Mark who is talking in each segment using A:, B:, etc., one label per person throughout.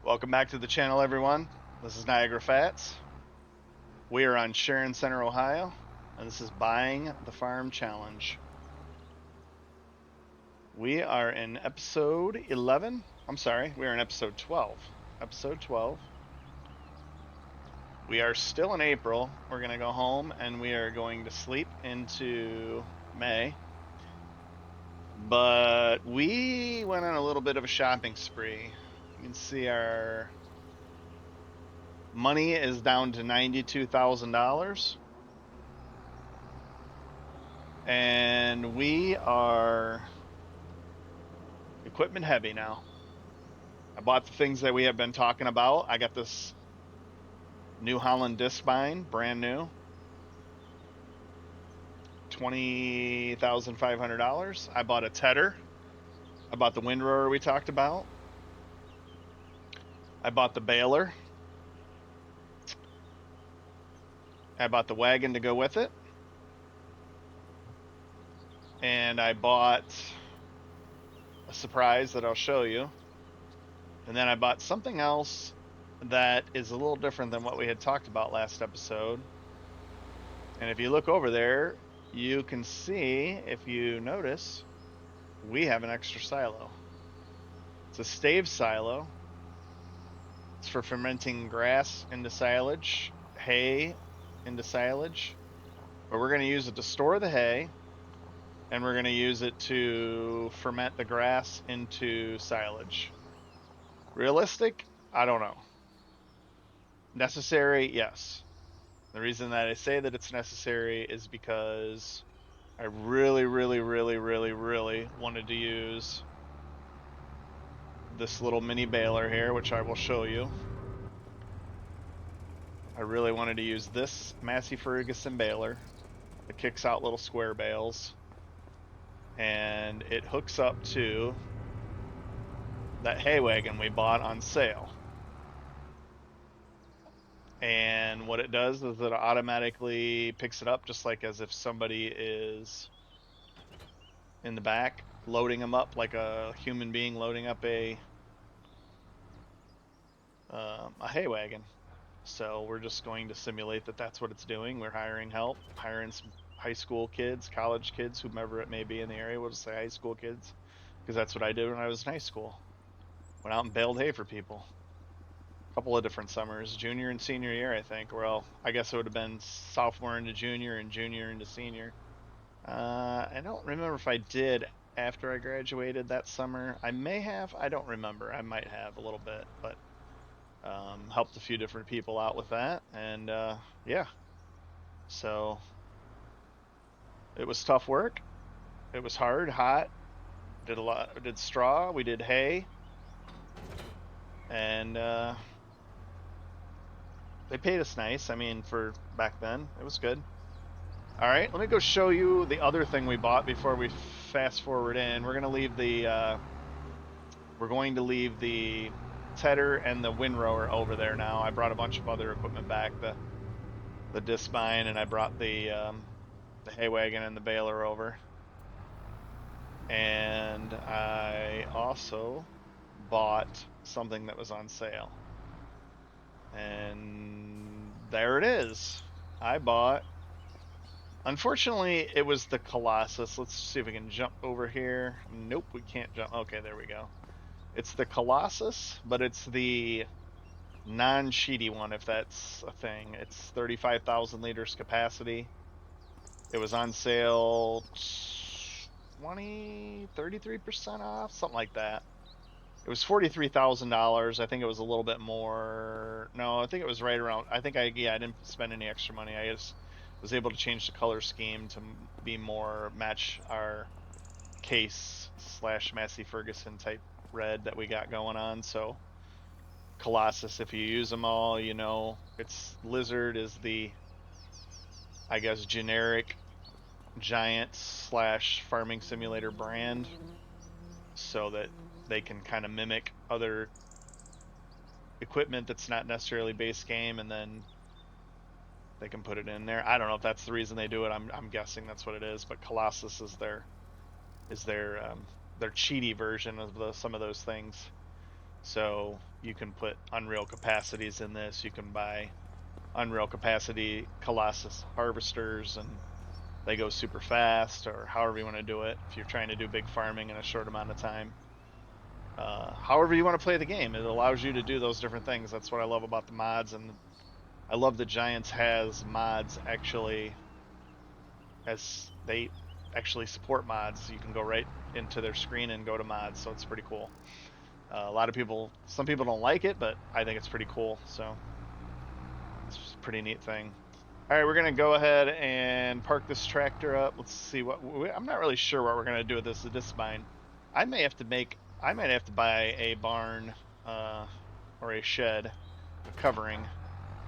A: Welcome back to the channel, everyone. This is Niagara Fats. We are on Sharon Center, Ohio, and this is Buying the Farm Challenge. We are in episode 11. I'm sorry, we are in episode 12. Episode 12. We are still in April. We're going to go home and we are going to sleep into May. But we went on a little bit of a shopping spree. You can see our money is down to $92,000. And we are equipment heavy now. I bought the things that we have been talking about. I got this New Holland disc vine, brand new. $20,500. I bought a tedder. I bought the windrower we talked about. I bought the baler. I bought the wagon to go with it. And I bought a surprise that I'll show you. And then I bought something else that is a little different than what we had talked about last episode. And if you look over there, you can see, if you notice, we have an extra silo. It's a stave silo. It's for fermenting grass into silage, hay into silage. But we're going to use it to store the hay, and we're going to use it to ferment the grass into silage. Realistic? I don't know. Necessary? Yes. The reason that I say that it's necessary is because I really wanted to use this little mini baler here, which I will show you. I really wanted to use this Massey Ferguson baler that kicks out little square bales, and it hooks up to that hay wagon we bought on sale. And what it does is it automatically picks it up, just like as if somebody is in the back loading them up, like a human being loading up a hay wagon. So we're just going to simulate that that's what it's doing. We're hiring help, hiring some high school kids, college kids, whomever it may be in the area. We'll just say high school kids, because that's what I did when I was in high school. Went out and baled hay for people. A couple of different summers, junior and senior year, I think. Well, I guess it would have been sophomore into junior and junior into senior. I don't remember if I did after I graduated that summer. I may have. I don't remember. I might have a little bit, but helped a few different people out with that. And yeah, so it was tough work. It was hard, hot. Did a lot. Did straw. We did hay, and they paid us nice. I mean, for back then, it was good. All right, let me go show you the other thing we bought before we fast forward in. We're gonna leave the tedder and the windrower over there now. I brought a bunch of other equipment back, the disc vine, and I brought the hay wagon and the baler over. And I also bought something that was on sale. And there it is. I bought, unfortunately, it was the Colossus. Let's see if we can jump over here. Nope, we can't jump. Okay, there we go. It's the Colossus, but it's the non-sheety one, if that's a thing. It's 35,000 liters capacity. It was on sale 33% off, something like that. It was $43,000. I think it was a little bit more. No, I think it was right around. I didn't spend any extra money. I just was able to change the color scheme to be more match our case / Massey Ferguson type red that we got going on. So Colossus, if you use them all, you know, it's Lizard is the, I guess, generic giant / farming simulator brand, so that they can kind of mimic other equipment that's not necessarily base game, and then they can put it in there. I don't know if that's the reason they do it. I'm guessing that's what it is. But Colossus is their cheaty version of some of those things. So you can put unreal capacities in this. You can buy unreal capacity Colossus harvesters, and they go super fast, or however you want to do it if you're trying to do big farming in a short amount of time. However you want to play the game, it allows you to do those different things. That's what I love about the mods, and I love that Giants has mods actually, as they actually support mods. You can go right into their screen and go to mods, so it's pretty cool. A lot of people, some people don't like it, but I think it's pretty cool. So it's a pretty neat thing. All right, we're gonna go ahead and park this tractor up. Let's see what I'm not really sure what we're gonna do with this mine. I may have to make. I might have to buy a barn or a shed, a covering,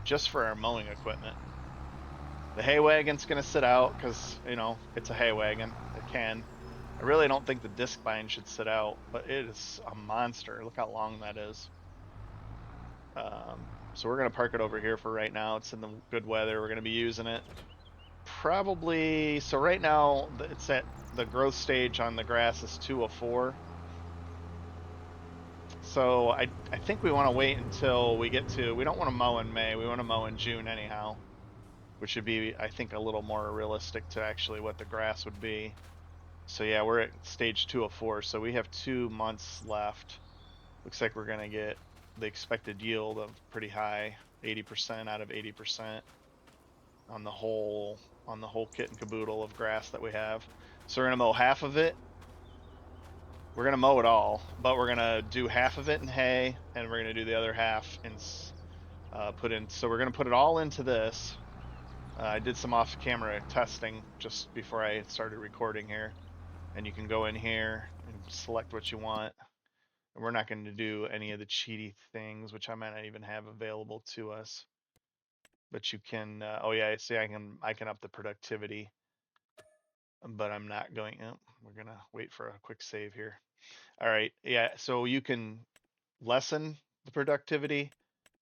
A: just for our mowing equipment. The hay wagon's gonna sit out because it's a hay wagon. It can. I really don't think the disc bind should sit out, but it is a monster. Look how long that is. So we're gonna park it over here for right now. It's in the good weather. We're gonna be using it. Probably, so right now it's at the growth stage on the grass is 2 of 4. So I think we want to wait until we get to, we don't want to mow in May, we want to mow in June anyhow, which would be, I think, a little more realistic to actually what the grass would be. So yeah, we're at stage 2 of 4, so we have 2 months left. Looks like we're gonna get the expected yield of pretty high, 80% out of 80% on the whole kit and caboodle of grass that we have. So we're gonna mow half of it. We're gonna mow it all, but we're gonna do half of it in hay, and we're gonna do the other half in put in. So we're gonna put it all into this. I did some off-camera testing just before I started recording here, and you can go in here and select what you want. And we're not going to do any of the cheaty things, which I might not even have available to us. But you can. Oh yeah, see, I can up the productivity, but I'm not going. Oh, we're gonna wait for a quick save here. All right, yeah. So you can lessen the productivity,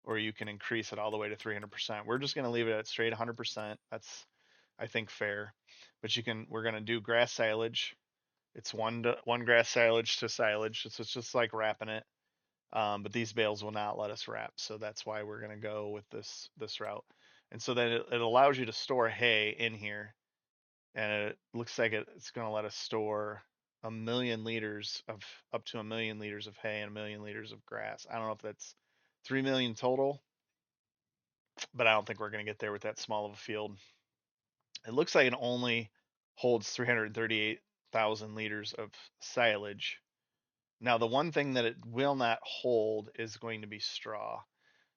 A: or you can increase it all the way to 300%. We're just gonna leave it at straight 100%. That's, I think, fair. But you can. We're gonna do grass silage. It's one grass silage to silage. So it's just like wrapping it. But these bales will not let us wrap, so that's why we're gonna go with this route. And so then it allows you to store hay in here, and it looks like it's gonna let us store a million liters of up to a million liters of hay and a million liters of grass. I don't know if that's 3 million total, but I don't think we're gonna get there with that small of a field. It looks like it only holds 338,000 liters of silage. Now, the one thing that it will not hold is going to be straw.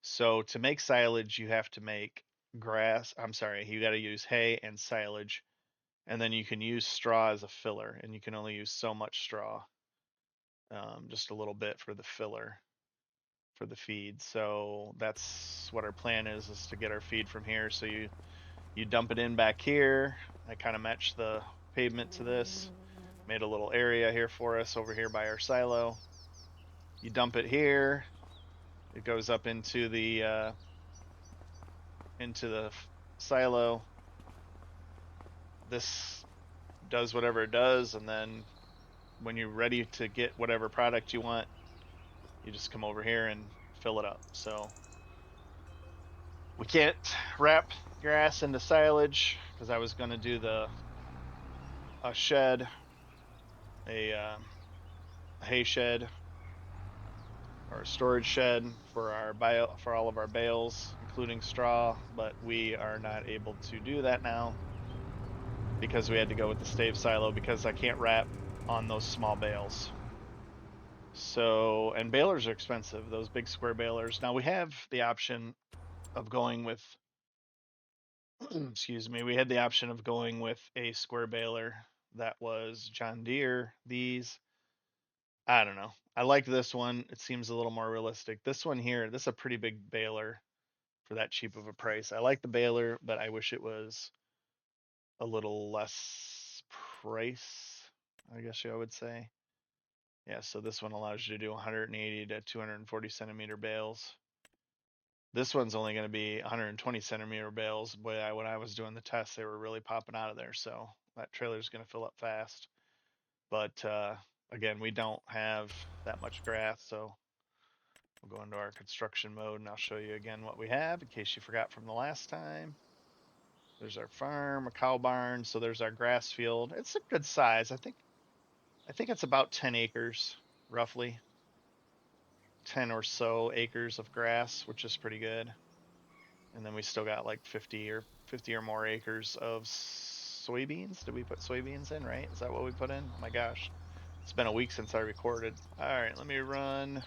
A: So to make silage, you have to make grass. I'm sorry, you got to use hay and silage, and then you can use straw as a filler, and you can only use so much straw, just a little bit for the filler for the feed. So that's what our plan is to get our feed from here. So you dump it in back here. I kind of matched the pavement to this. Made a little area here for us over here by our silo. You dump it here. It goes up into the silo. This does whatever it does, and then when you're ready to get whatever product you want, you just come over here and fill it up. So we can't wrap grass into silage because I was going to do a shed, a hay shed or a storage shed for for all of our bales, including straw, but we are not able to do that now because we had to go with the stave silo because I can't wrap on those small bales. So, and balers are expensive, those big square balers. Now we have the option of going with, excuse me, we had the option of going with a square baler that was John Deere. These, I don't know. I like this one. It seems a little more realistic. This one here, this is a pretty big baler for that cheap of a price. I like the baler, but I wish it was a little less price, I guess I would say. Yeah, so this one allows you to do 180 to 240 centimeter bales. This one's only going to be 120 centimeter bales. Boy, when I was doing the test, they were really popping out of there. So that trailer's going to fill up fast. But again, we don't have that much grass, so We'll go into our construction mode and I'll show you again what we have in case you forgot from the last time. There's our farm, a cow barn. So there's our grass field. It's a good size. I think it's about 10 acres, roughly. 10 or so acres of grass, which is pretty good. And then we still got like 50 or more acres of soybeans. Did we put soybeans in, right? Is that what we put in? Oh my gosh. It's been a week since I recorded. All right, let me run.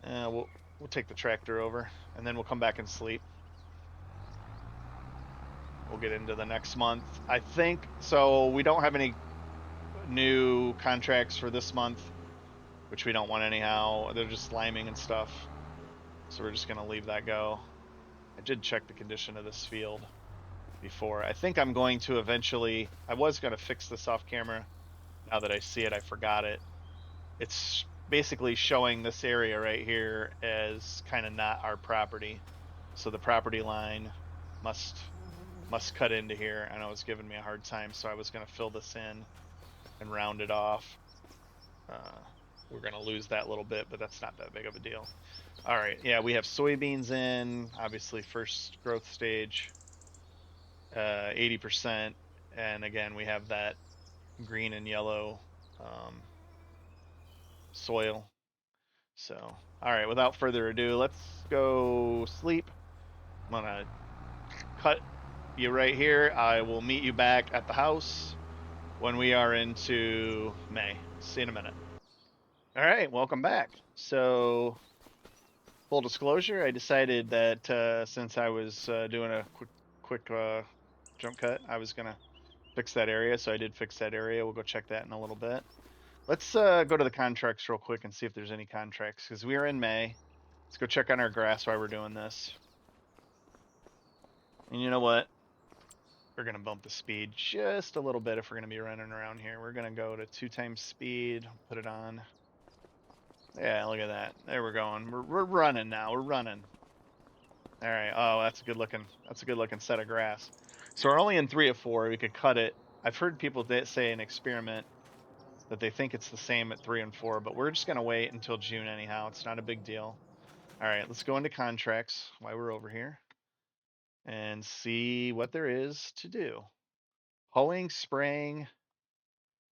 A: We'll take the tractor over and then we'll come back and sleep. We'll get into the next month. I think so. We don't have any new contracts for this month, which we don't want anyhow. They're just liming and stuff. So we're just going to leave that go. I did check the condition of this field before. I think I'm going to eventually, I was going to fix this off camera. Now that I see it, I forgot it. It's basically showing this area right here as kind of not our property. So the property line must cut into here, and it was giving me a hard time, so I was going to fill this in and round it off. We're going to lose that little bit, but that's not that big of a deal. All right, yeah, we have soybeans in, obviously first growth stage, 80%, and again, we have that green and yellow soil. So, all right, without further ado, let's go sleep. I'm going to cut you right here. I will meet you back at the house when we are into May. See you in a minute. All right, welcome back. So, full disclosure, I decided that since I was doing a quick jump cut, I was gonna fix that area. So I did fix that area. We'll go check that in a little bit. Let's go to the contracts real quick and see if there's any contracts because we are in May. Let's go check on our grass while we're doing this. And you know what? We're gonna bump the speed just a little bit if we're gonna be running around here. We're gonna go to 2 times speed. Put it on. Yeah, look at that. There we're going. We're running now. We're running. All right. Oh, that's a good looking set of grass. So we're only in 3 of 4. We could cut it. I've heard people say an experiment that they think it's the same at 3 and 4, but we're just gonna wait until June anyhow. It's not a big deal. All right, let's go into contracts while we're over here and see what there is to do. Hoeing, spraying,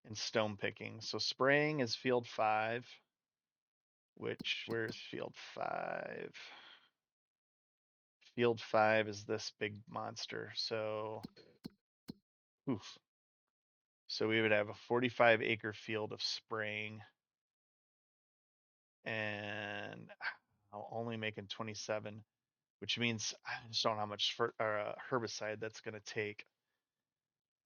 A: and stone picking. So spraying is field 5, where's field 5? Field 5 is this big monster. So, oof. So we would have a 45 acre field of spraying and only making 27, which means I just don't know how much herbicide that's going to take.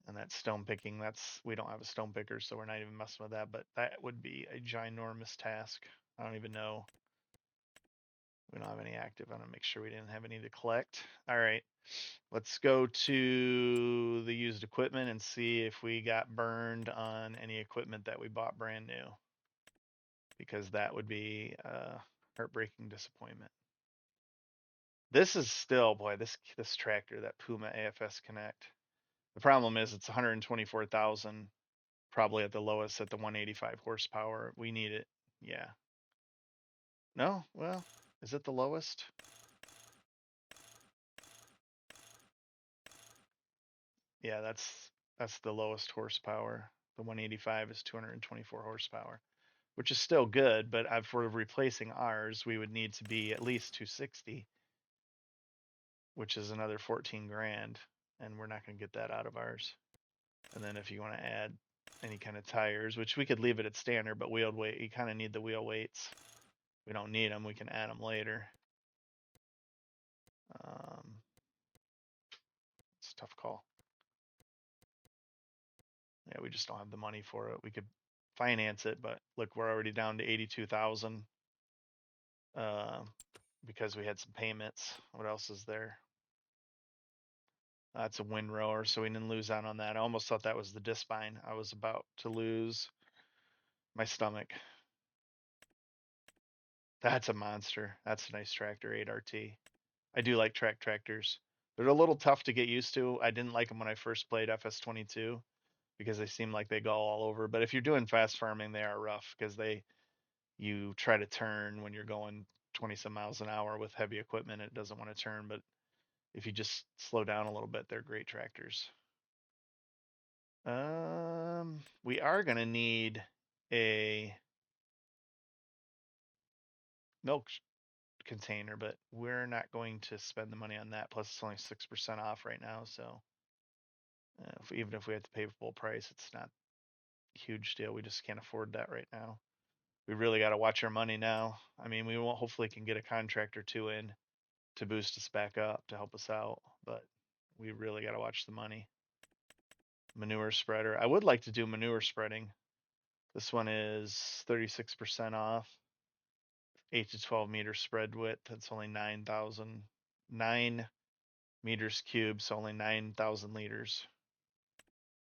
A: And that stone picking, we don't have a stone picker, so we're not even messing with that, but that would be a ginormous task. I don't even know. We don't have any active. I want to make sure we didn't have any to collect. All right, let's go to the used equipment and see if we got burned on any equipment that we bought brand new, because that would be a heartbreaking disappointment. This is still, boy, this tractor, that Puma AFS Connect. The problem is it's 124,000, probably at the lowest at the 185 horsepower. We need it. Yeah. No? Well, is it the lowest? Yeah, that's the lowest horsepower. The 185 is 224 horsepower, which is still good, but if we're replacing ours, we would need to be at least 260, which is another 14 grand, and we're not going to get that out of ours. And then if you want to add any kind of tires, which we could leave it at standard, but wheel weight, you kind of need the wheel weights. We don't need them. We can add them later. It's a tough call. Yeah, we just don't have the money for it. We could finance it, but look, we're already down to 82,000 because we had some payments. What else is there? That's a windrower, so we didn't lose out on that. I almost thought that was the disbine. I was about to lose my stomach. That's a monster. That's a nice tractor, 8RT. I do like tractors. They're a little tough to get used to. I didn't like them when I first played FS22 because they seem like they go all over. But if you're doing fast farming, they are rough because they you try to turn when you're going 20 some miles an hour with heavy equipment. It doesn't want to turn, but if you just slow down a little bit, they're great tractors. We are going to need a milk container, but we're not going to spend the money on that. Plus, it's only 6% off right now, so even if we have to pay full price, it's not a huge deal. We just can't afford that right now. We really got to watch our money now. I mean, we won't, hopefully can get a contract or two in to boost us back up to help us out, but we really got to watch the money. Manure spreader. I would like to do manure spreading. This one is 36% off. 8 to 12 meter spread width. That's only 9 meters cubed, so only 9,000 liters.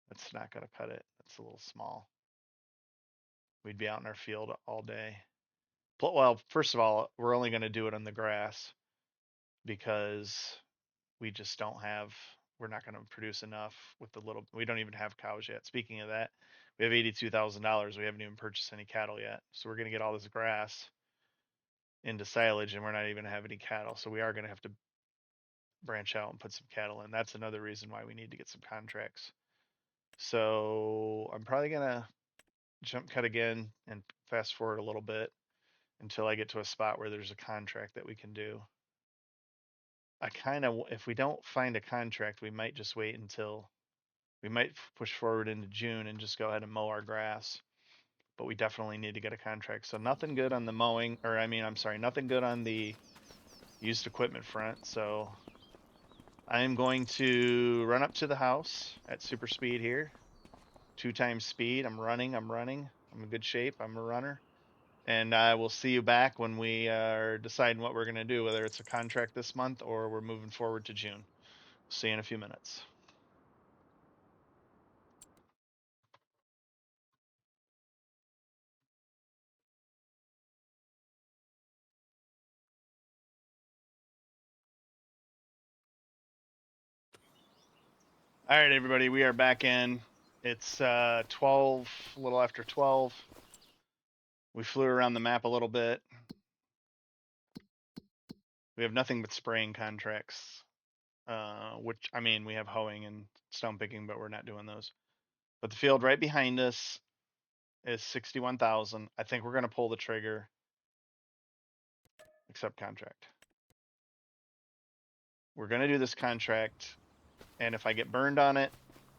A: That's not going to cut it. That's a little small. We'd be out in our field all day. Well, first of all, we're only going to do it on the grass because we just don't have, we're not going to produce enough with the little, we don't even have cows yet. Speaking of that, we have $82,000. We haven't even purchased any cattle yet. So we're going to get all this grass into silage and we're not even going to have any cattle. So we are going to have to branch out and put some cattle in. That's another reason why we need to get some contracts. So I'm probably going to jump cut again and fast forward a little bit until I get to a spot where there's a contract that we can do. I kind of, if we don't find a contract, we might just wait until, we might push forward into June and just go ahead and mow our grass. But we definitely need to get a contract. So nothing good on the mowing, or I mean, I'm sorry, nothing good on the used equipment front. So I'm going to run up to the house at super speed here. 2 times speed. I'm running. I'm in good shape. I'm a runner. And I will see you back when we are deciding what we're going to do, whether it's a contract this month or we're moving forward to June. See you in a few minutes. All right, everybody, we are back in. It's 12, a little after 12. We flew around the map a little bit. We have nothing but spraying contracts, which, I mean, we have hoeing and stone picking, but we're not doing those. But the field right behind us is 61,000. I think we're going to pull the trigger, accept contract. We're going to do this contract, and if I get burned on it,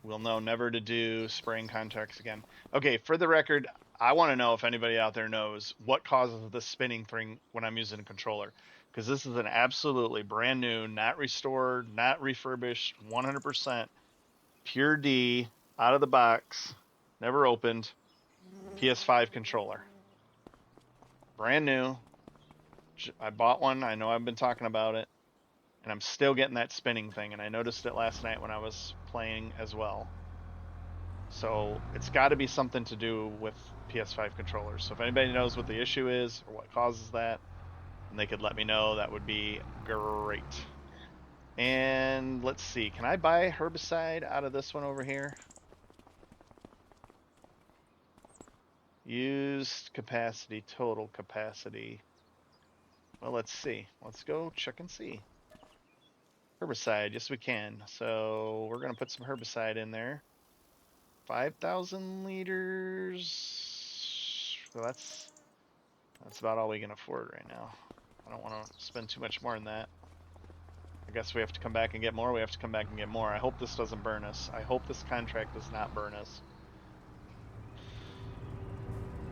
A: we'll know never to do spraying contracts again. Okay, for the record, I want to know if anybody out there knows what causes the spinning thing when I'm using a controller, because this is an absolutely brand new, not restored, not refurbished, 100% pure D, out of the box, never opened, PS5 controller. Brand new. I bought one. I know I've been talking about it. And I'm still getting that spinning thing. And I noticed it last night when I was playing as well. So it's got to be something to do with PS5 controllers. So if anybody knows what the issue is or what causes that, and they could let me know, that would be great. And let's see. Can I buy herbicide out of this one over here? Used capacity, total capacity. Well, let's see. Let's go check and see. Herbicide, yes we can. So we're gonna put some herbicide in there. 5,000 liters. Well, that's about all we can afford right now. I don't want to spend too much more than that. I guess we have to come back and get more. We have to come back and get more. I hope this doesn't burn us. I hope this contract does not burn us.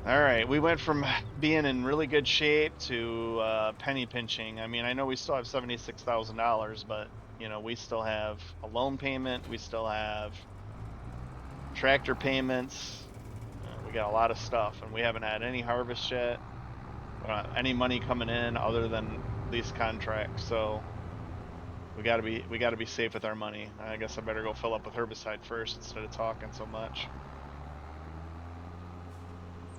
A: All right, we went from being in really good shape to penny pinching. I mean, I know we still have $76,000, but you know, we still have a loan payment. We still have tractor payments. We got a lot of stuff, and we haven't had any harvest yet. Any money coming in other than these contracts. So we got to be safe with our money. I guess I better go fill up with herbicide first instead of talking so much.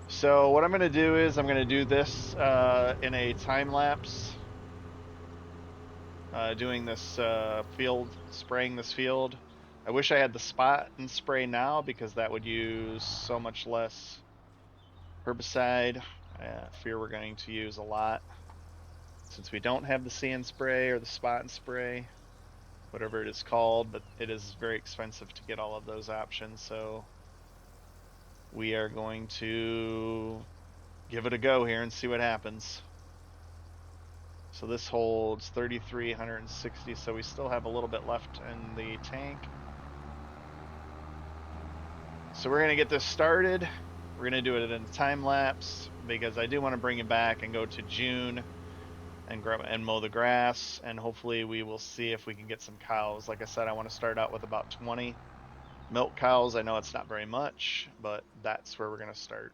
A: So what I'm going to do is I'm going to do this in a time lapse, doing this field, spraying this field. I wish I had the spot and spray now because that would use so much less herbicide. I fear we're going to use a lot since we don't have the sand spray or the spot and spray, whatever it is called, but it is very expensive to get all of those options. So we are going to give it a go here and see what happens. So this holds 3,360, so we still have a little bit left in the tank. So we're gonna get this started. We're gonna do it in a time lapse because I do want to bring it back and go to June and mow the grass, and hopefully we will see if we can get some cows. Like I said, I want to start out with about 20 milk cows. I know it's not very much, but that's where we're gonna start.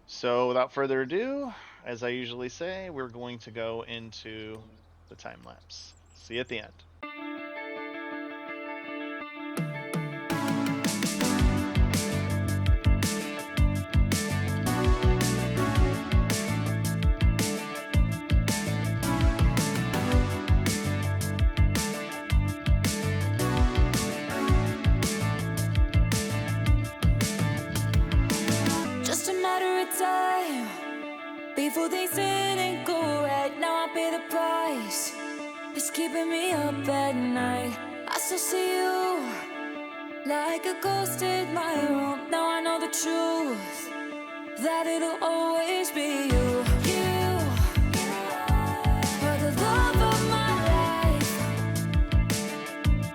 A: So without further ado, as I usually say, we're going to go into the time lapse. See you at the end.
B: Before things didn't go right, now I pay the price. It's keeping me up at night. I still see you like a ghost in my room. Now I know the truth, that it'll always be you. You are the love of my life.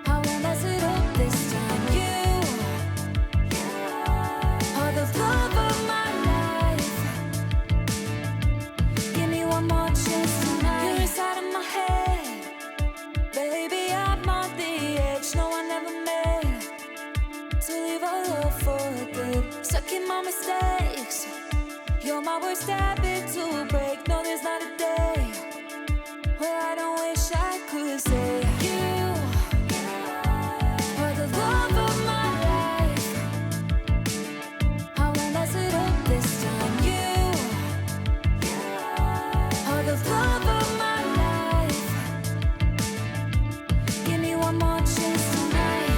B: I won't mess it up this time. You are the love of my life. Stuck in my mistakes, you're my worst habit to break. No, there's not a day where I don't wish I could say you are the love of my life. I won't mess it up this time. You are the love of my life. Give me one more chance tonight.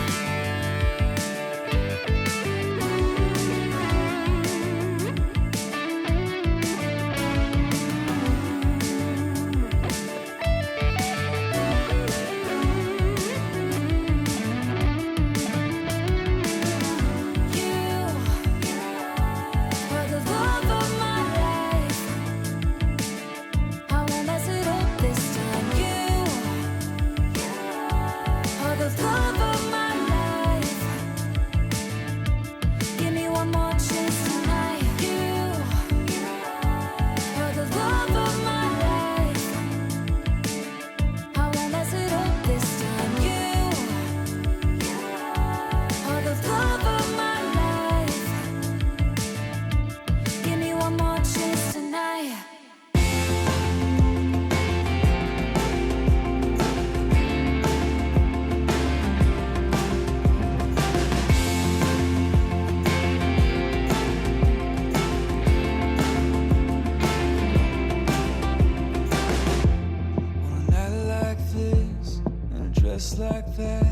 B: Like that,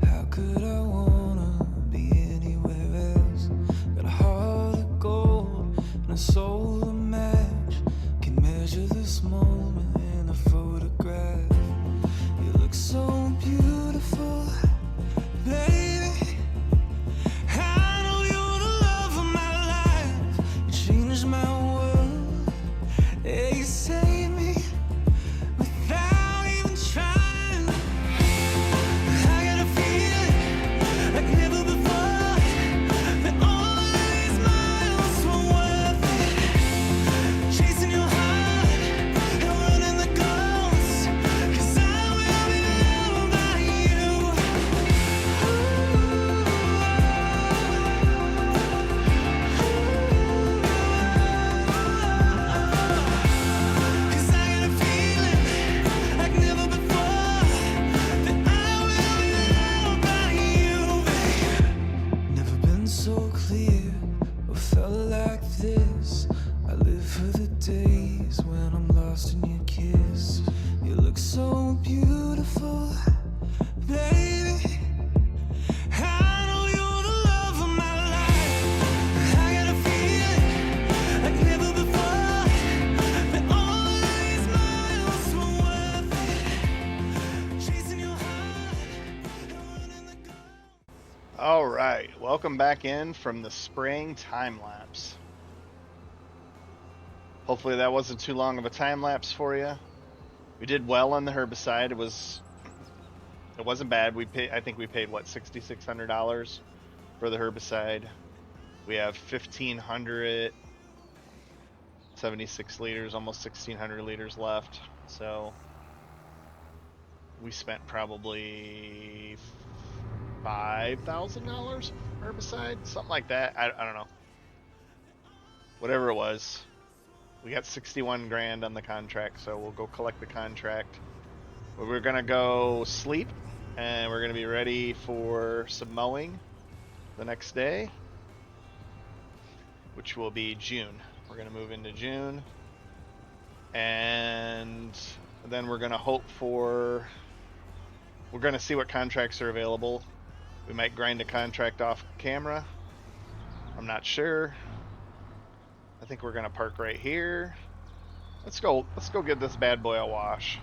B: how could I wanna be anywhere else? Got a heart of gold and a soul to match. Can measure this moment in a photograph. You look so beautiful, baby. I know you're the love of my life. You changed my world. Yeah, you saved me without even trying.
A: right, welcome back in from the spraying time lapse. Hopefully that wasn't too long of a time lapse for you. We did well on the herbicide. It wasn't bad. I think we paid what, $6,600 for the herbicide. We have 1,576 liters, almost 1,600 liters left. So we spent probably $5,000 herbicide, something like that. I don't know. Whatever it was. We got 61 grand on the contract, so we'll go collect the contract. But we're gonna go sleep, and we're gonna be ready for some mowing the next day, which will be June. We're gonna move into June, and then we're gonna hope for. We're gonna see what contracts are available. We might grind a contract off camera. I'm not sure. I think we're gonna park right here. Let's go. Let's go give this bad boy a wash.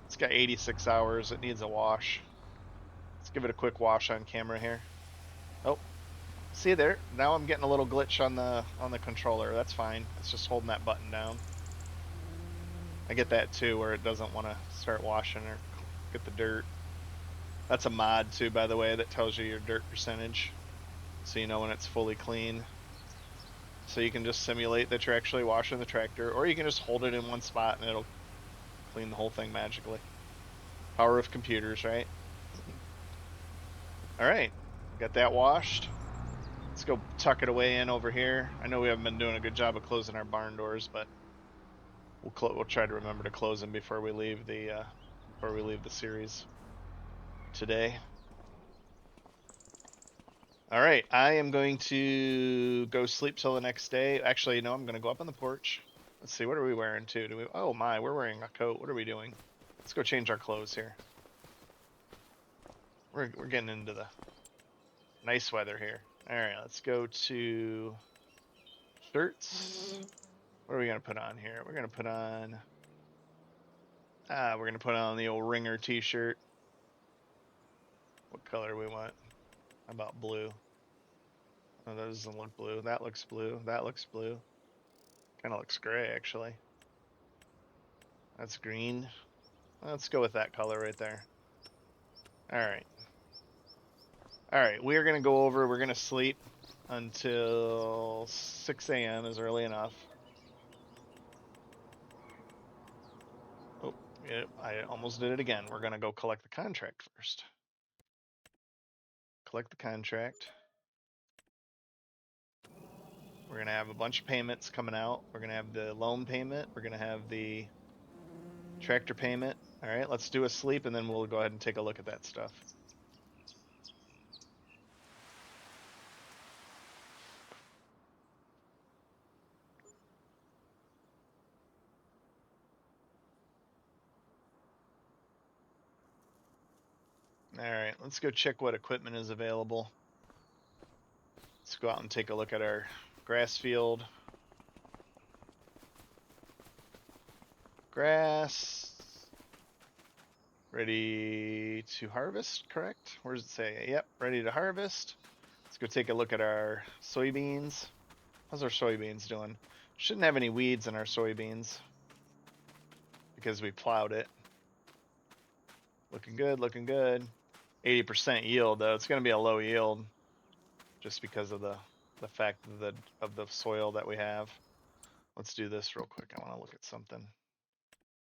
A: It's got 86 hours. It needs a wash. Let's give it a quick wash on camera here. Oh, see there? Now I'm getting a little glitch on the controller. That's fine. It's just holding that button down. I get that too, where it doesn't want to start washing or get the dirt. That's a mod too, by the way, that tells you your dirt percentage, so you know when it's fully clean. So you can just simulate that you're actually washing the tractor, or you can just hold it in one spot and it'll clean the whole thing magically. Power of computers, right? All right, got that washed. Let's go tuck it away in over here. I know we haven't been doing a good job of closing our barn doors, but we'll try to remember to close them before we leave the series today. All right, I am going to go sleep till the next day. Actually, no, I'm going to go up on the porch. Let's see, what are we wearing too? Oh my, we're wearing a coat. What are we doing? Let's go change our clothes here. We're getting into the nice weather here. All right, let's go to shirts. What are we gonna put on here? We're gonna put on the old Ringer t-shirt. What color we want? How about blue? Oh, that doesn't look blue. That looks blue. That looks blue. Kind of looks gray, actually. That's green. Let's go with that color right there. All right. All right, we're going to go over, we're going to sleep until 6 a.m. is early enough. Oh, yeah, I almost did it again. We're going to go collect the contract first. Collect the contract. We're going to have a bunch of payments coming out. We're going to have the loan payment. We're going to have the tractor payment. All right, let's do a sleep and then we'll go ahead and take a look at that stuff. All right, let's go check what equipment is available. Let's go out and take a look at our grass field. Grass. Ready to harvest, correct? Where does it say? Yep, ready to harvest. Let's go take a look at our soybeans. How's our soybeans doing? Shouldn't have any weeds in our soybeans because we plowed it. Looking good, looking good. 80% yield though. It's going to be a low yield just because of the fact of the soil that we have. Let's do this real quick. I want to look at something.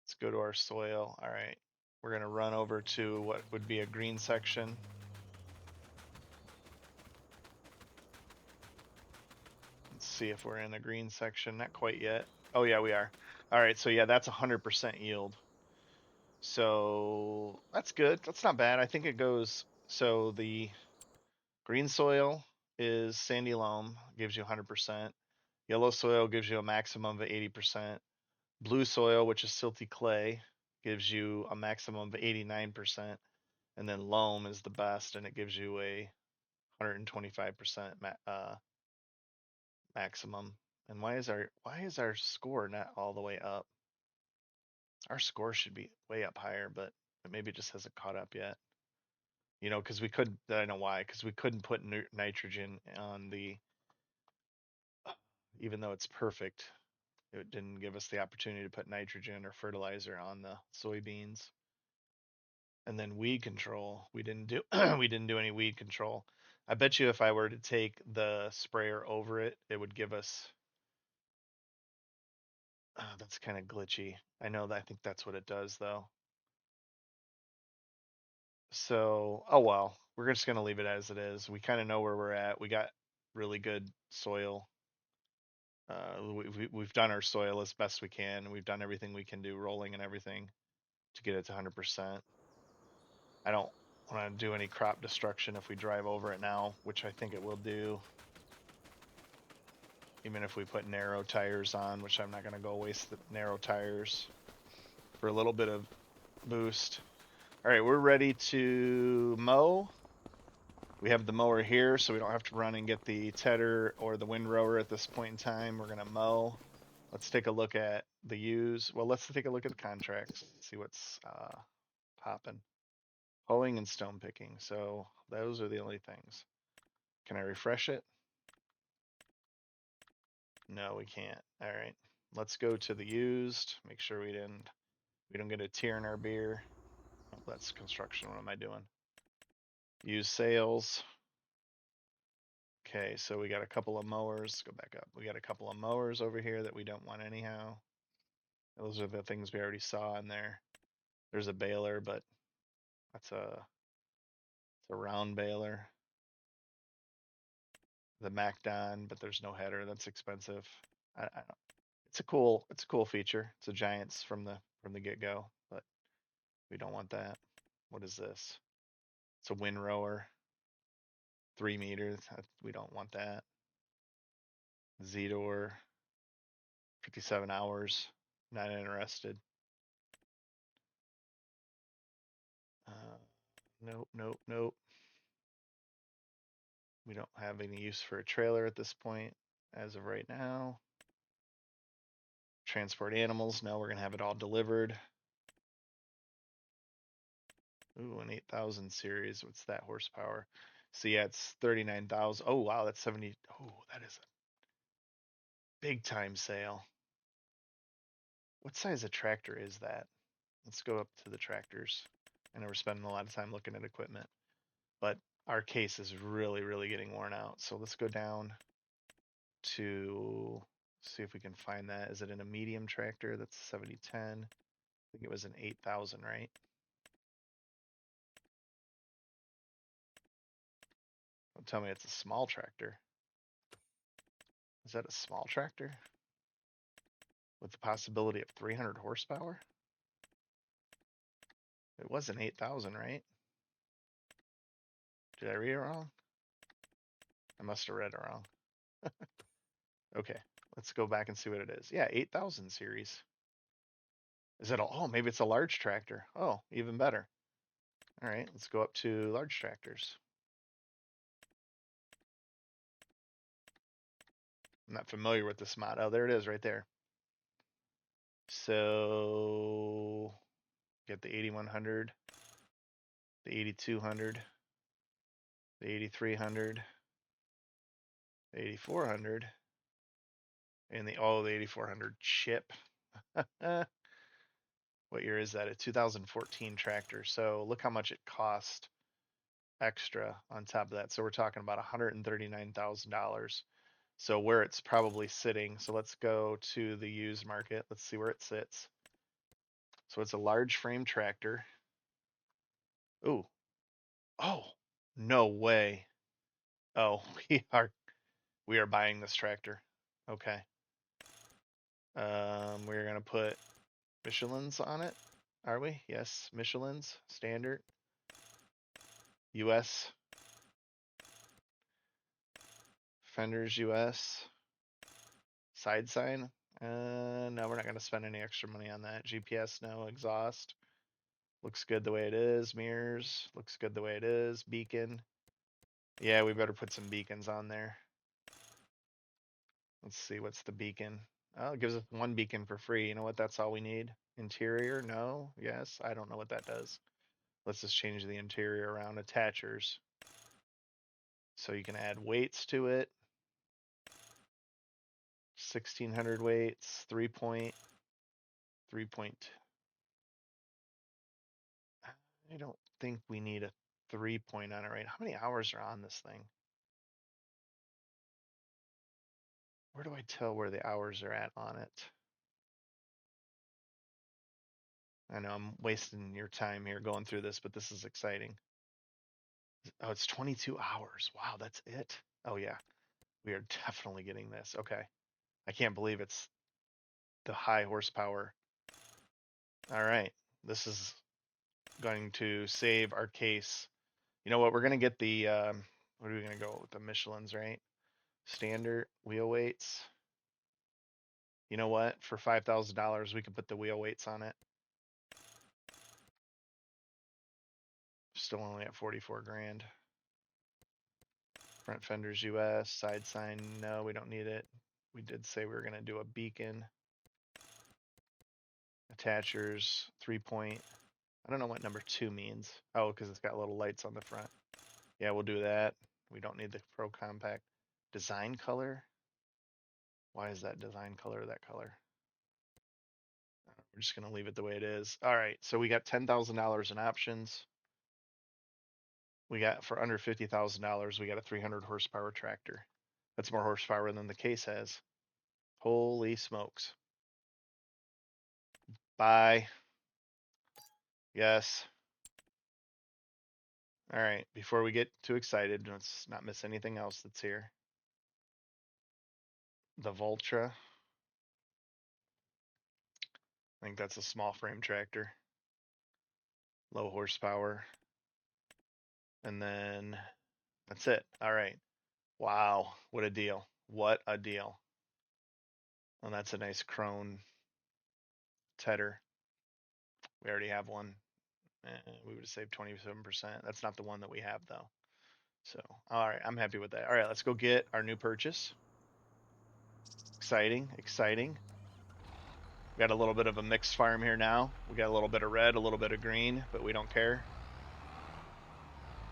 A: Let's go to our soil. All right. We're going to run over to what would be a green section. Let's see if we're in the green section. Not quite yet. Oh yeah, we are. All right, so yeah, that's 100% yield. So that's good. That's not bad. I think it goes. So the green soil is sandy loam, gives you 100%. Yellow soil gives you a maximum of 80%. Blue soil, which is silty clay, gives you a maximum of 89%. And then loam is the best, and it gives you a 125% maximum. And why is our score not all the way up? Our score should be way up higher, but maybe it just hasn't caught up yet. You know, because we couldn't. I know why. Because we couldn't put nitrogen on the, even though it's perfect, it didn't give us the opportunity to put nitrogen or fertilizer on the soybeans. And then weed control, we didn't do we didn't do any weed control. I bet you if I were to take the sprayer over it, it would give us. That's kind of glitchy. I know that. I think that's what it does though. So, oh well, we're just gonna leave it as it is. We kind of know where we're at. We got really good soil. We've done our soil as best we can. We've done everything we can do, rolling and everything, to get it to 100%. I don't want to do any crop destruction if we drive over it now, which I think it will do. Even if we put narrow tires on, which I'm not going to go waste the narrow tires for a little bit of boost. All right, we're ready to mow. We have the mower here, so we don't have to run and get the tedder or the windrower at this point in time. We're going to mow. Let's take a look at the use. Well, let's take a look at the contracts. See what's popping. Hoeing and stone picking. So those are the only things. Can I refresh it? No, we can't. All right. Let's go to the used. Make sure we don't get a tear in our beer. Oh, that's construction. What am I doing? Use sales. Okay, so we got a couple of mowers. Go back up. We got a couple of mowers over here that we don't want anyhow. Those are the things we already saw in there. There's a baler, but that's it's a round baler. The Macdon, but there's no header. That's expensive. I don't. It's a cool feature. It's a Giants from the get go, but we don't want that. What is this? It's a windrower, 3 meters. We don't want that. Zedor, 57 hours. Not interested. Nope, nope, nope. We don't have any use for a trailer at this point as of right now. Transport animals. No, we're gonna have it all delivered. Ooh, an 8,000 series. What's that horsepower? So yeah, it's 39,000. Oh wow, that's 70. Oh, that is a big time sale. What size of tractor is that? Let's go up to the tractors. I know we're spending a lot of time looking at equipment, but our case is really, really getting worn out. So let's go down to see if we can find that. Is it in a medium tractor? That's 7010. I think it was an 8,000, right? Don't tell me it's a small tractor. Is that a small tractor? With the possibility of 300 horsepower? It was an 8,000, right? Did I read it wrong? I must have read it wrong. Okay, let's go back and see what it is. Yeah, 8,000 series. Is it oh, maybe it's a large tractor. Oh, even better. All right, let's go up to large tractors. I'm not familiar with this mod. Oh, there it is right there. So get the 8100, the 8200, the 8300, the 8400, and the 8400 chip. What year is that? A 2014 tractor. So look how much it cost extra on top of that. So we're talking about $139,000. So where it's probably sitting. So let's go to the used market. Let's see where it sits. So it's a large frame tractor. Ooh. Oh, no way. Oh, we are buying this tractor. Okay. We're gonna put Michelin's on it. Are we? Yes, Michelin's standard. US. Fenders US. Side sign. No, we're not gonna spend any extra money on that. GPS, no. Exhaust. Looks good the way it is. Mirrors. Looks good the way it is. Beacon. Yeah, we better put some beacons on there. Let's see, what's the beacon? Oh, it gives us one beacon for free. You know what? That's all we need. Interior? No. Yes. I don't know what that does. let's just change the interior around. Attachers. So you can add weights to it. 1600 weights, 3 point. I don't think we need a 3 point on it, right? How many hours are on this thing? Where do I tell where the hours are at on it? I know I'm wasting your time here going through this, but this is exciting. Oh, it's 22 hours. Wow, that's it. Oh yeah, we are definitely getting this. Okay. I can't believe it's the high horsepower. All right. This is going to save our case. You know what? We're going to get the, what are we going to go with? The Michelin's, right? Standard wheel weights. You know what? For $5,000, we can put the wheel weights on it. Still only at 44 grand. Front fenders US, side sign, no, we don't need it. We did say we were going to do a beacon. Attachers, 3 point. I don't know what number 2 means. Oh, because it's got little lights on the front. Yeah, we'll do that. We don't need the Pro Compact. Design color? Why is that design color that color? We're just going to leave it the way it is. All right, so we got $10,000 in options. We got, for under $50,000, we got a 300 horsepower tractor. That's more horsepower than the case has. Holy smokes. Buy. Yes. All right, before we get too excited, let's not miss anything else that's here. The Voltra. I think that's a small frame tractor. Low horsepower. And then that's it. All right. Wow, what a deal. What a deal. And that's a nice Krone Tedder. We already have one. We would have saved 27%. That's not the one that we have though. So, all right, I'm happy with that. All right, let's go get our new purchase. Exciting, exciting. We got a little bit of a mixed farm here now. We got a little bit of red, a little bit of green, but we don't care.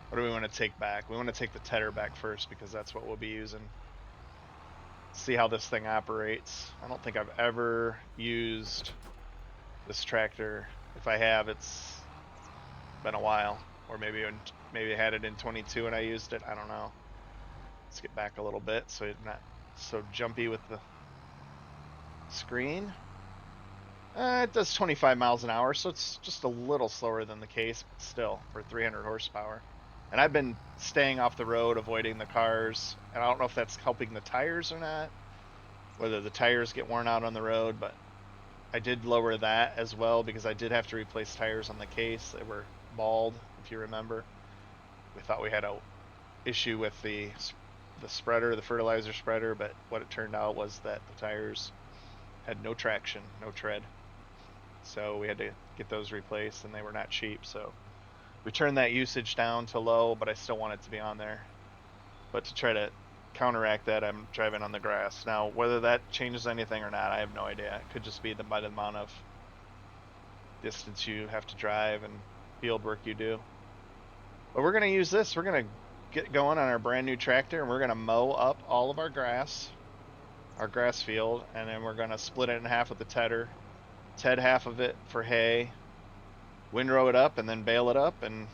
A: What do we want to take back? We want to take the Tedder back first because that's what we'll be using. See how this thing operates. I don't think I've ever used this tractor. If I have, it's been a while, or maybe I had it in 22 and I used it. I don't know. Let's get back a little bit so it's not so jumpy with the screen. It does 25 miles an hour, so it's just a little slower than the case, but still for 300 horsepower. And I've been staying off the road, avoiding the cars, and I don't know if that's helping the tires or not, whether the tires get worn out on the road, but I did lower that as well because I did have to replace tires on the case. They were bald, if you remember. We thought we had a issue with the spreader, the fertilizer spreader, but what it turned out was that the tires had no traction, no tread. So we had to get those replaced, and they were not cheap. So we turned that usage down to low, but I still want it to be on there. But to try to counteract that, I'm driving on the grass. Now, whether that changes anything or not, I have no idea. It could just be by the amount of distance you have to drive and field work you do. But we're going to use this. We're going to get going on our brand new tractor, and we're going to mow up all of our grass field, and then we're going to split it in half with the tedder. Ted half of it for hay, windrow it up, and then bale it up, and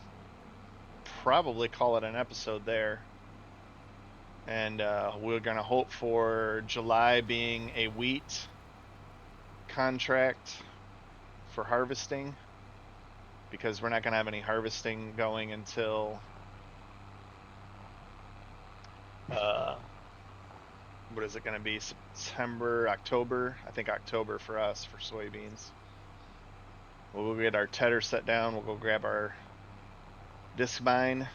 A: probably call it an episode there. And we're going to hope for July being a wheat contract for harvesting, because we're not going to have any harvesting going until what is it going to be, September, October? I think October for us for soybeans. We'll get our tedder set down. We'll go grab our disc bine,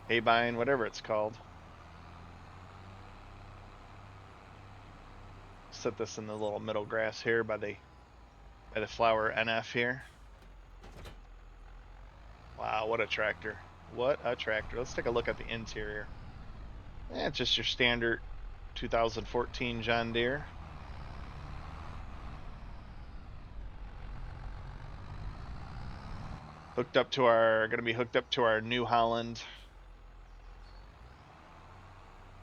A: hay bine, whatever it's called. Set this in the little middle grass here by the flower NF here. Wow, what a tractor. What a tractor. Let's take a look at the interior. It's just your standard 2014 John Deere. gonna be hooked up to our New Holland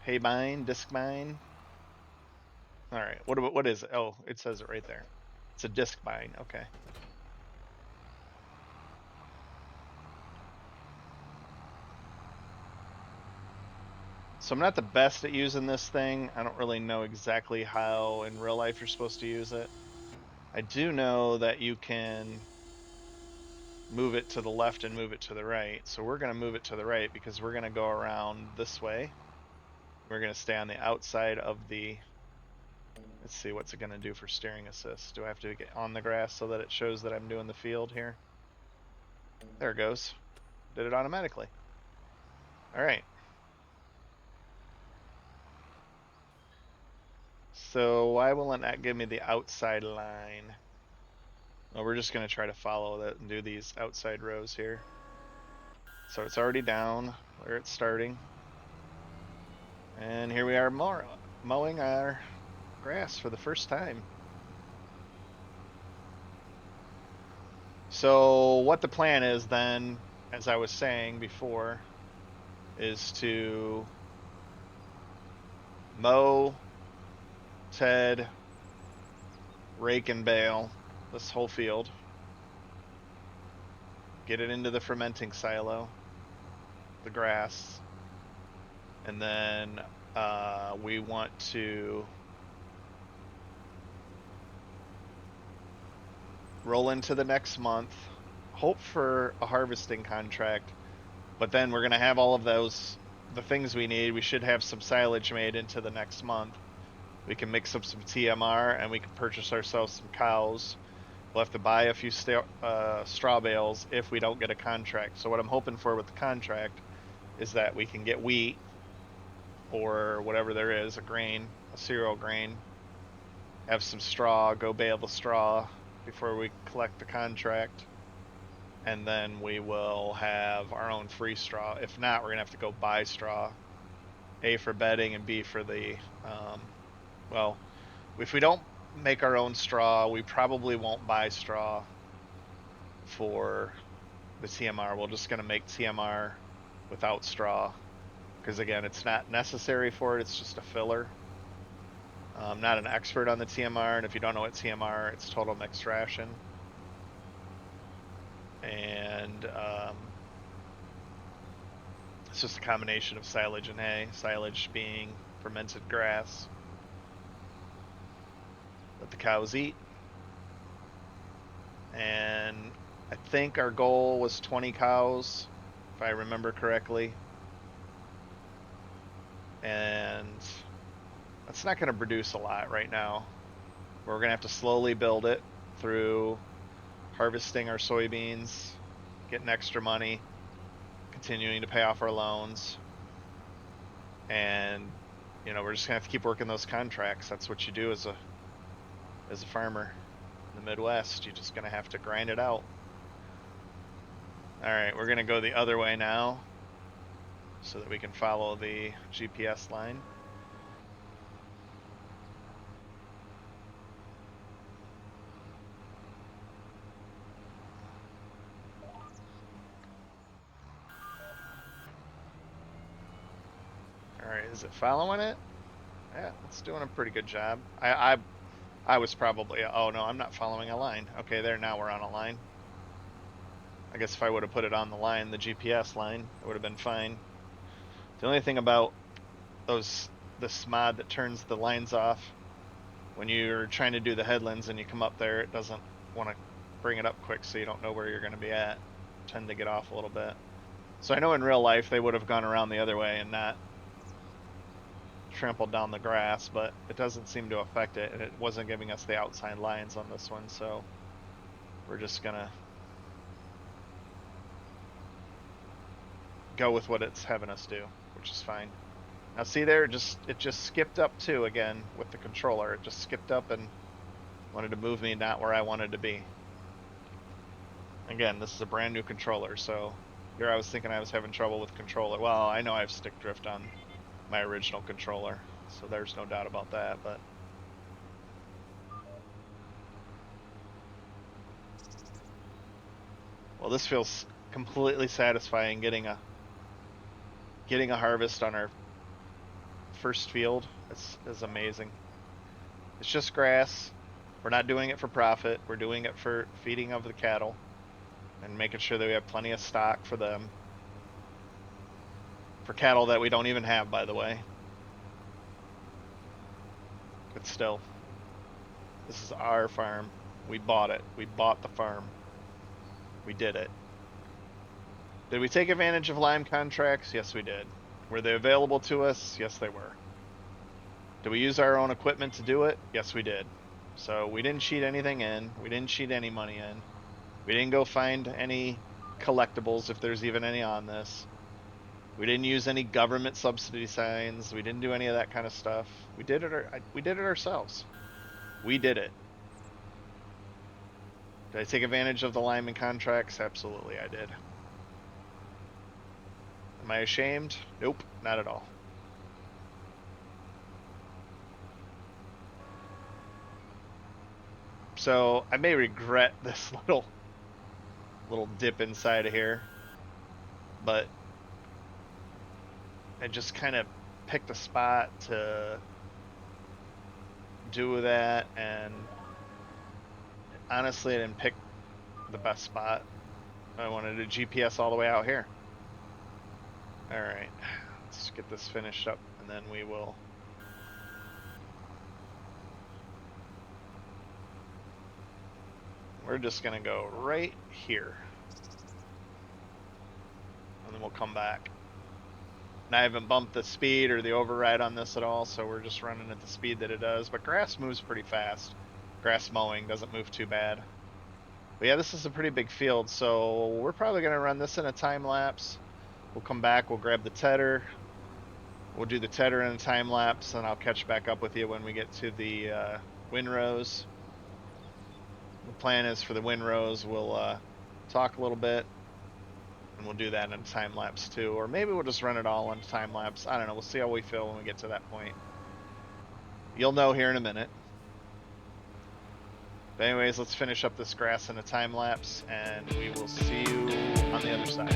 A: hay mine, disc mine. All right, what is it? Oh, it says it right there. It's a disc mine. Okay. So I'm not the best at using this thing. I don't really know exactly how in real life you're supposed to use it. I do know that you can move it to the left and move it to the right. So we're going to move it to the right because we're going to go around this way. We're going to stay on the outside of the, let's see, what's it going to do for steering assist? Do I have to get on the grass so that it shows that I'm doing the field here? There it goes. Did it automatically. All right. So why will it not give me the outside line? Well, we're just going to try to follow that and do these outside rows here. So it's already down where it's starting. And here we are mowing our grass for the first time. So what the plan is then, as I was saying before, is to mow, ted, rake and bale this whole field, get it into the fermenting silo, the grass, and then we want to roll into the next month, hope for a harvesting contract, but then we're going to have all of those, the things we need. We should have some silage made into the next month. We can mix up some TMR and we can purchase ourselves some cows. We'll have to buy a few straw bales if we don't get a contract. So what I'm hoping for with the contract is that we can get wheat or whatever there is, a grain, a cereal grain, have some straw, go bale the straw before we collect the contract, and then we will have our own free straw. If not, we're gonna have to go buy straw, A, for bedding, and B, for the well, if we don't make our own straw, we probably won't buy straw for the TMR. We're just gonna make TMR without straw because again, it's not necessary for it, it's just a filler. I'm not an expert on the TMR, and if you don't know what TMR, it's total mixed ration. And it's just a combination of silage and hay, silage being fermented grass that the cows eat. And I think our goal was 20 cows, if I remember correctly. And that's not going to produce a lot right now. We're going to have to slowly build it through harvesting our soybeans, getting extra money, continuing to pay off our loans. And, you know, we're just going to have to keep working those contracts. That's what you do as a farmer in the Midwest. You're just going to have to grind it out. All right, we're going to go the other way now so that we can follow the GPS line. All right, is it following it? Yeah, it's doing a pretty good job. I was probably, oh no, I'm not following a line. Okay, there, now we're on a line. I guess if I would have put it on the line, the GPS line, it would have been fine. The only thing about this mod that turns the lines off, when you're trying to do the headlands and you come up there, it doesn't want to bring it up quick, so you don't know where you're going to be at. Tend to get off a little bit. So I know in real life they would have gone around the other way and not trampled down the grass, but it doesn't seem to affect it, and it wasn't giving us the outside lines on this one, so we're just gonna go with what it's having us do, which is fine. Now see there, it just skipped up too again with the controller. It just skipped up and wanted to move me not where I wanted to be. Again, this is a brand new controller, so here I was thinking I was having trouble with controller. Well, I know I have stick drift on my original controller, so there's no doubt about that, but Well, this feels completely satisfying, getting a harvest on our first field. Is amazing. It's just grass. We're not doing it for profit. We're doing it for feeding of the cattle and making sure that we have plenty of stock for them. For cattle that we don't even have, by the way. But still, this is our farm. We bought it. We bought the farm. We did it. Did we take advantage of lime contracts? Yes, we did. Were they available to us? Yes, they were. Did we use our own equipment to do it? Yes, we did. So we didn't cheat anything in. We didn't cheat any money in. We didn't go find any collectibles, if there's even any on this. We didn't use any government subsidy signs. We didn't do any of that kind of stuff. We did it ourselves. We did it. Did I take advantage of the lineman contracts? Absolutely, I did. Am I ashamed? Nope, not at all. So I may regret this little dip inside of here, but I just kind of picked a spot to do that, and honestly I didn't pick the best spot. I wanted a GPS all the way out here. Alright, let's get this finished up and then we will we're just gonna go right here and then we'll come back. And I haven't bumped the speed or the override on this at all, so we're just running at the speed that it does. But grass moves pretty fast. Grass mowing doesn't move too bad. But yeah, this is a pretty big field, so we're probably going to run this in a time lapse. We'll come back, we'll grab the tedder. We'll do the tedder in a time lapse, and I'll catch back up with you when we get to the windrows. The plan is for the windrows, we'll talk a little bit. And we'll do that in a time lapse too, or maybe we'll just run it all in time lapse. I don't know. We'll see how we feel when we get to that point. You'll know here in a minute. But anyways, let's finish up this grass in a time lapse, and we will see you on the other side.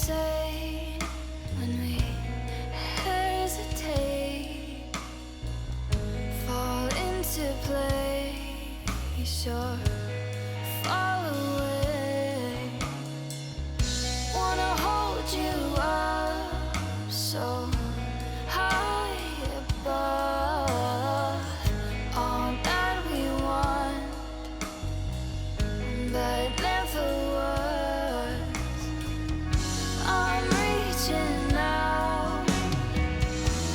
B: say when we hesitate, fall into place or fall away? Wanna hold you up so high above, all that we want but never was. I'm reaching out,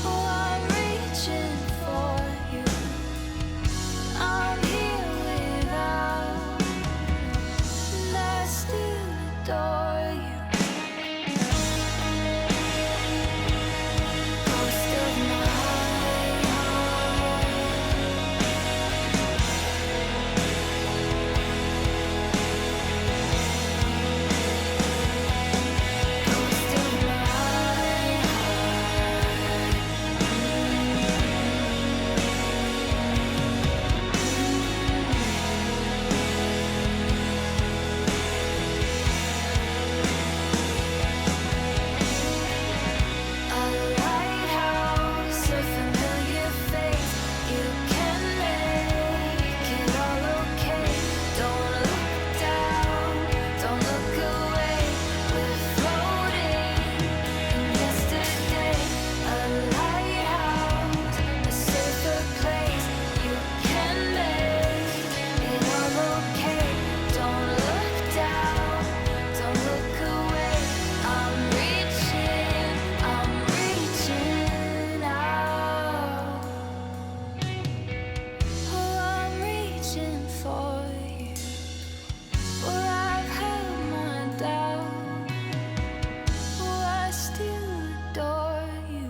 B: oh, I'm reaching for you. I'm here without, and I still adore you. Ghost of my heart, ghost of my a lighthouse, a familiar face. You can make it all okay. Don't look down, don't look away. We're floating in yesterday. A lighthouse, a safer place. You can make it all okay. Don't look down, don't look away. I'm reaching out. Oh, I'm reaching for you. Where I've held my doubt, oh, I still adore you.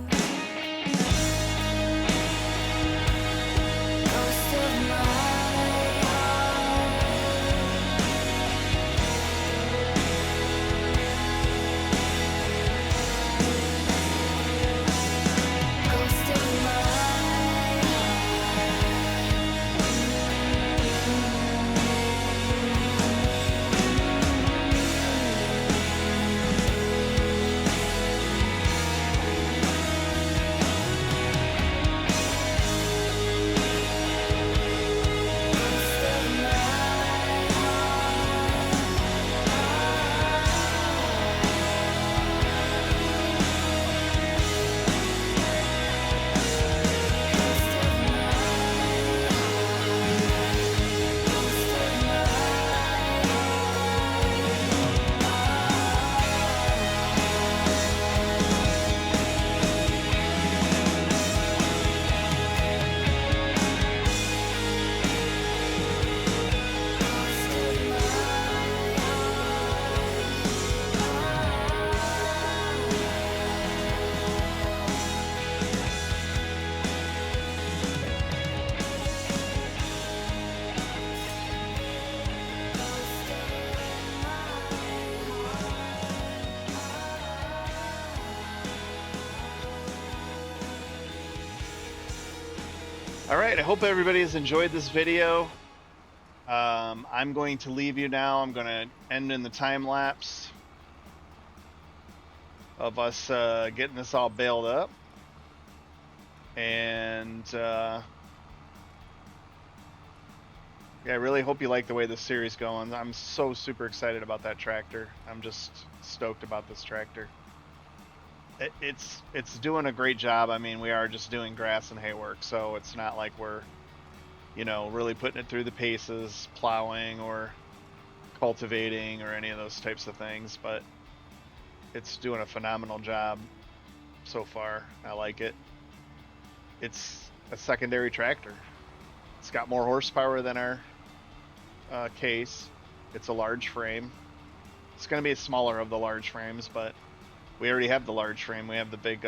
B: Ghost of my heart, ghost of my heart.
A: All right, I hope everybody has enjoyed this video. I'm going to leave you now. I'm going to end in the time lapse of us getting this all baled up. And yeah, I really hope you like the way this series going. I'm so super excited about that tractor. I'm just stoked about this tractor. It's doing a great job. I mean, we are just doing grass and hay work, so it's not like we're, you know, really putting it through the paces, plowing or cultivating or any of those types of things, but it's doing a phenomenal job so far. I like it. It's a secondary tractor. It's got more horsepower than our case. It's a large frame. It's going to be a smaller of the large frames, but we already have the large frame. We have the big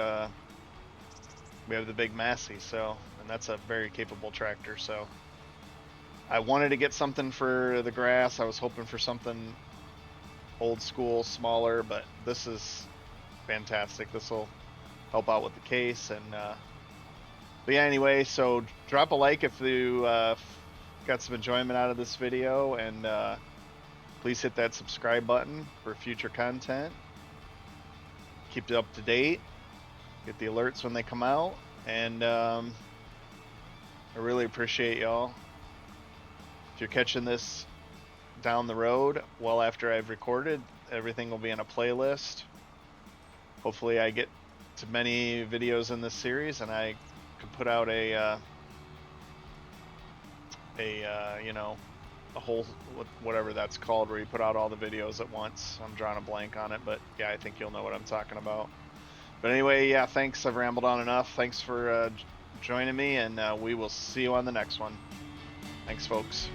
A: Massey, so, and that's a very capable tractor. So I wanted to get something for the grass. I was hoping for something old school, smaller, but this is fantastic. This will help out with the case. And but yeah, anyway, so drop a like if you got some enjoyment out of this video, and please hit that subscribe button for future content. keep it up to date, get the alerts when they come out, and I really appreciate y'all. If you're catching this down the road, well after I've recorded, everything will be in a playlist. Hopefully I get to many videos in this series and I can put out a you know, a whole, whatever that's called, where you put out all the videos at once. I'm drawing a blank on it, but yeah, I think you'll know what I'm talking about. But anyway, yeah, thanks. I've rambled on enough. Thanks for joining me, and we will see you on the next one. Thanks, folks.